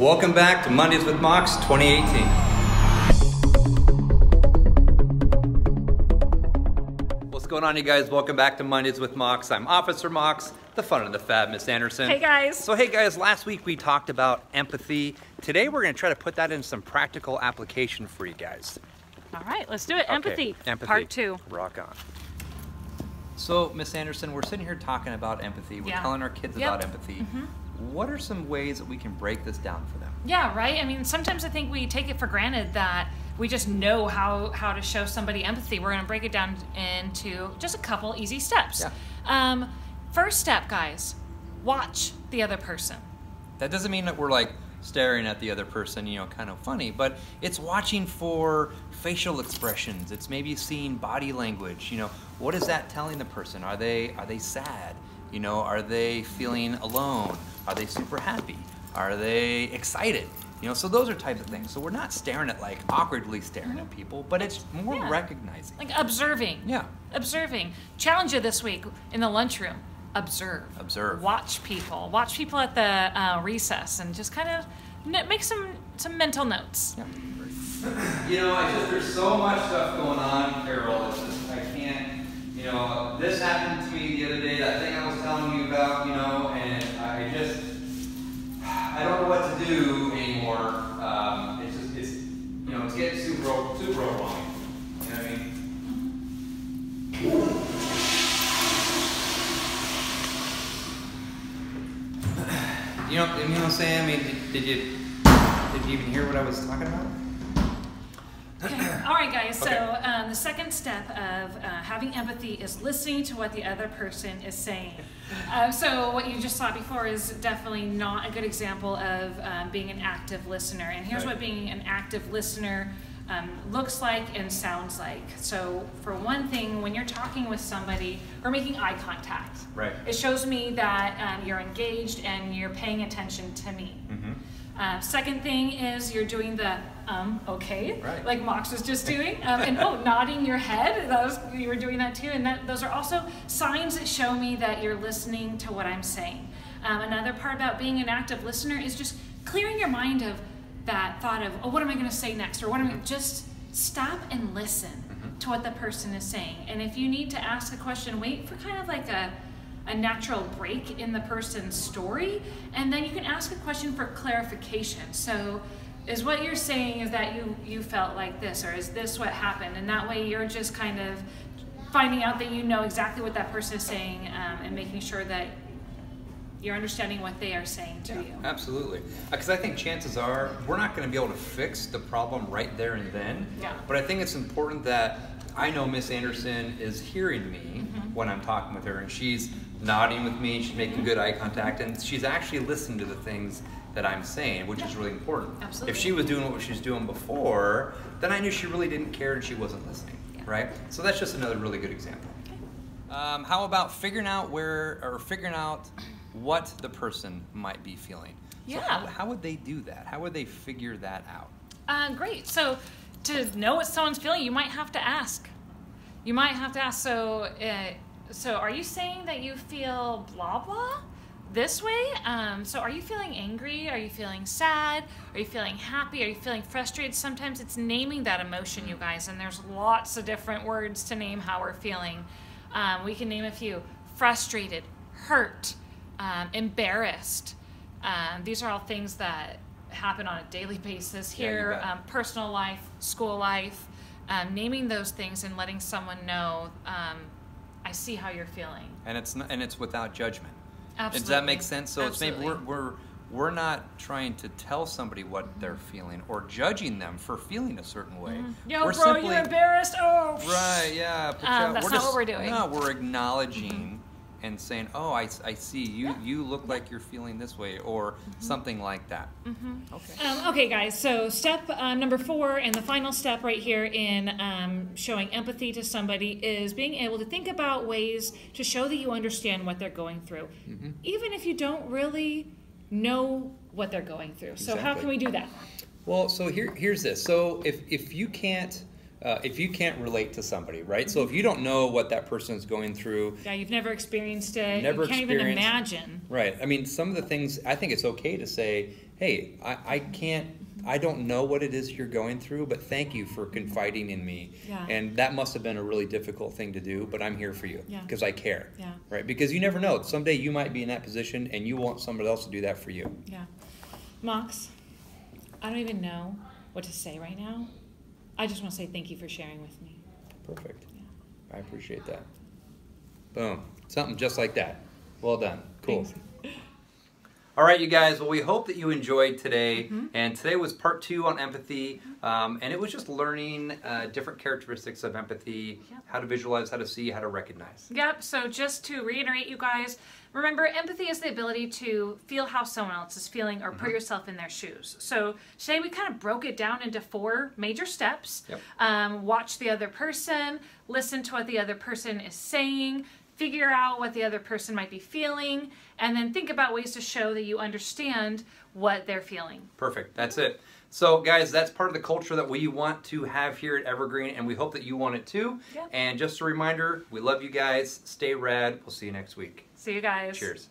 Welcome back to Mondays with Mox 2018. What's going on, you guys? Welcome back to Mondays with Mox. I'm Officer Mox, the fun and the fab, Miss Anderson. Hey guys. So hey guys, last week we talked about empathy. Today we're going to try to put that in some practical application for you guys. All right, let's do it. Okay, Empathy, part 2. Rock on. So Miss Anderson, we're sitting here talking about empathy. We're telling our kids about empathy. What are some ways that we can break this down for them? Yeah, right? I mean, sometimes I think we take it for granted that we just know how to show somebody empathy. We're going to break it down into just a couple easy steps. Yeah. First step, guys, watch the other person. That doesn't mean that we're like staring at the other person, you know, kind of funny, but it's watching for facial expressions. It's maybe seeing body language. You know, what is that telling the person? Are they sad? You know, are they feeling alone? Are they super happy? Are they excited? You know, so those are types of things. So we're not staring at, like, awkwardly staring at people, but it's more recognizing. Like observing. Yeah. Observing. Challenge you this week in the lunchroom. Observe. Observe. Watch people. Watch people at the recess and just kind of make some mental notes. Yeah. You know, there's so much stuff going on, Carol. It's just, I can't. You know, this happened to me the other day, that thing I was telling you about, you know, and I don't know what to do anymore. It's you know, it's getting super overwhelming. You know what I mean? You know what I'm saying? I mean, did you even hear what I was talking about? Okay. All right, guys. Okay. So the second step of having empathy is listening to what the other person is saying. So what you just saw before is definitely not a good example of being an active listener. And here's what being an active listener looks like and sounds like. So for one thing, when you're talking with somebody or making eye contact, it shows me that you're engaged and you're paying attention to me. Second thing is you're doing the okay, like Mox was just doing, and nodding your head. You were doing that too, and those are also signs that show me that you're listening to what I'm saying. Another part about being an active listener is just clearing your mind of that thought of, oh, what am I going to say next, or what am I? Just stop and listen to what the person is saying. And if you need to ask a question, wait for kind of like a natural break in the person's story, and then you can ask a question for clarification. So is what you're saying is that you felt like this, or is this what happened? And that way you're just kind of finding out that you know exactly what that person is saying, and making sure that you're understanding what they are saying to you. Absolutely. Because I think chances are we're not going to be able to fix the problem right there and then. But I think it's important that I know Miss Anderson is hearing me when I'm talking with her, and she's nodding with me, she's making good eye contact, and she's actually listening to the things that I'm saying, which is really important. Absolutely. If she was doing what she was doing before, then I knew she really didn't care and she wasn't listening, right? So that's just another really good example. How about figuring out what the person might be feeling? So how would they do that? How would they figure that out? Great. So to know what someone's feeling, you might have to ask. You might have to ask, so are you saying that you feel blah, blah this way? So are you feeling angry? Are you feeling sad? Are you feeling happy? Are you feeling frustrated? Sometimes it's naming that emotion, you guys, and there's lots of different words to name how we're feeling. We can name a few: frustrated, hurt, embarrassed. These are all things that happen on a daily basis here, personal life, school life. Naming those things and letting someone know, I see how you're feeling. And it's without judgment. Absolutely. Does that make sense? So it's maybe we're not trying to tell somebody what they're feeling or judging them for feeling a certain way. Yo, bro, simply, you're embarrassed. Oh, right, yeah. That's not what we're doing. No, we're acknowledging and saying, oh, I see you. You look like you're feeling this way, or something like that. Okay. Okay, guys. So step number 4, and the final step right here in showing empathy to somebody, is being able to think about ways to show that you understand what they're going through, even if you don't really know what they're going through. So how can we do that? Well, so here's this. So if you can't if you can't relate to somebody, right? So if you don't know what that person is going through, yeah, you've never experienced it. Never You can't even experienced- imagine. right? I mean, some of the things, I think it's okay to say, hey, I don't know what it is you're going through, but thank you for confiding in me. Yeah. And that must have been a really difficult thing to do, but I'm here for you Yeah. because I care. Yeah. Right? Because you never know. Someday you might be in that position and you want somebody else to do that for you. Yeah. Mox, I don't even know what to say right now. I just want to say thank you for sharing with me. Perfect. Yeah. I appreciate that. Boom. Something just like that. Well done. Cool. Thanks. All right, you guys. Well, we hope that you enjoyed today. And today was part 2 on empathy. And it was just learning different characteristics of empathy, Yep. how to visualize, how to see, how to recognize. Yep, so just to reiterate, you guys, remember, empathy is the ability to feel how someone else is feeling or put yourself in their shoes. So today we kind of broke it down into 4 major steps. Yep. Watch the other person, listen to what the other person is saying, figure out what the other person might be feeling, and then think about ways to show that you understand what they're feeling. Perfect. That's it. So, guys, that's part of the culture that we want to have here at Evergreen, and we hope that you want it too. Yep. And just a reminder, we love you guys. Stay rad. We'll see you next week. See you guys. Cheers.